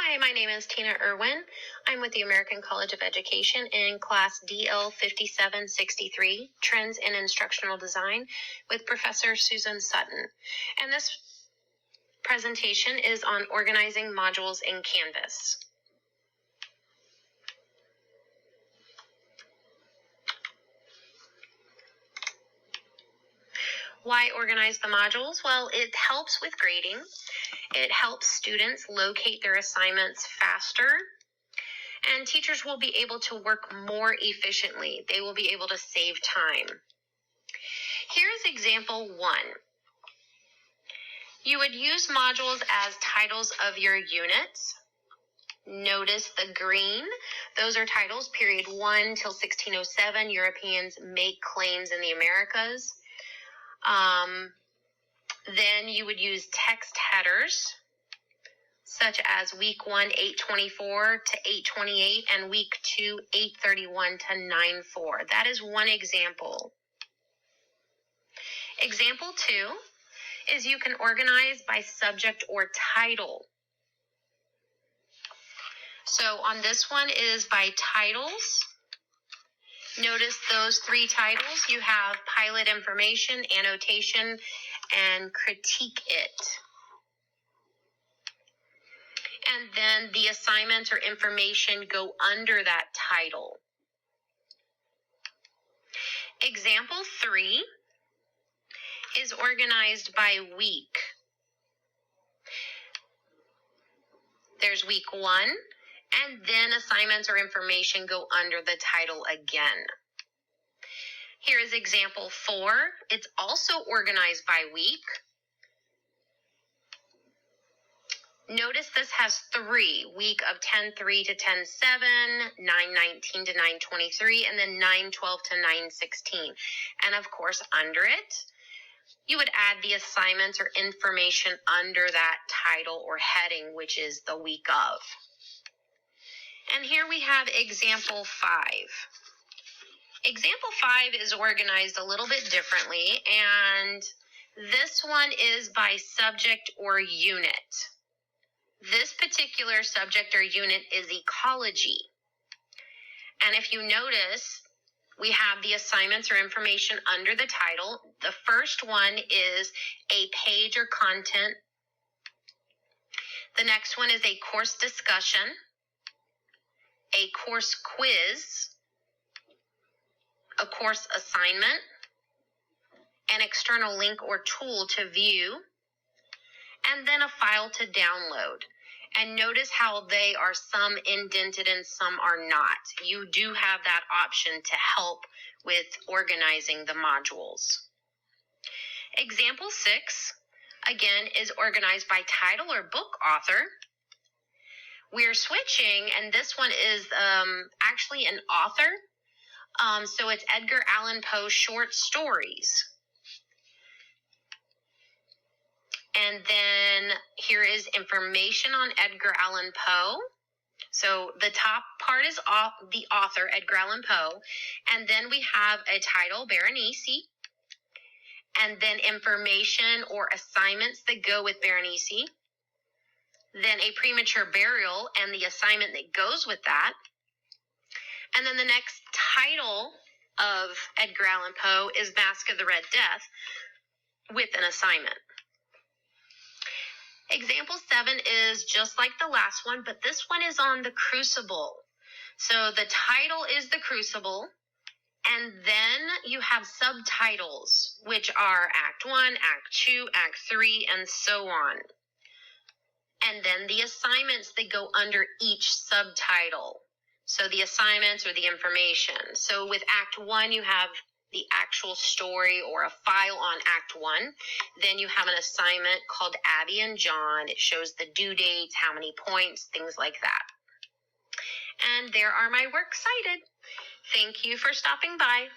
Hi, my name is Tina Irwin. I'm with the American College of Education in class DL 5763, Trends in Instructional Design, with Professor Susan Sutton. And this presentation is on organizing modules in Canvas. Why organize the modules? Well, it helps with grading. It helps students locate their assignments faster, and teachers will be able to work more efficiently. They will be able to save time. Here's example 1. You would use modules as titles of your units. Notice the green. Those are titles, period 1 till 1607, Europeans make claims in the Americas. Then you would use text headers, such as week 1, 824 to 828, and week 2, 831 to 94. That is one example. Example 2 is you can organize by subject or title. So on this one is by titles. Notice those 3 titles. You have pilot information, annotation, and critique it. And then the assignments or information go under that title. Example 3 is organized by week. There's week 1, and then assignments or information go under the title again. Here is example 4. It's also organized by week. Notice this has 3, week of 10-3 to 10-7, 9-19 to 9-23, and then 9-12 to 9-16. And of course, under it, you would add the assignments or information under that title or heading, which is the week of. And here we have example 5. Example 5 is organized a little bit differently, and this one is by subject or unit. This particular subject or unit is ecology. And if you notice, we have the assignments or information under the title. The first one is a page or content. The next one is a course discussion, a course quiz, a course assignment, an external link or tool to view, and then a file to download. And notice how they are some indented and some are not. You do have that option to help with organizing the modules. Example 6, again, is organized by title or book author. We're switching, and this one is actually an author. So it's Edgar Allan Poe short stories. And then here is information on Edgar Allan Poe. So the top part is the author, Edgar Allan Poe. And then we have a title, Berenice. And then information or assignments that go with Berenice. Then a premature burial and the assignment that goes with that. And then the next title of Edgar Allan Poe is Masque of the Red Death with an assignment. Example 7 is just like the last one, but this one is on the Crucible. So the title is the Crucible, and then you have subtitles, which are Act 1, Act 2, Act 3, and so on. And then the assignments that go under each subtitle. So the assignments or the information. So with Act 1, you have the actual story or a file on Act 1. Then you have an assignment called Abby and John. It shows the due dates, how many points, things like that. And there are my works cited. Thank you for stopping by.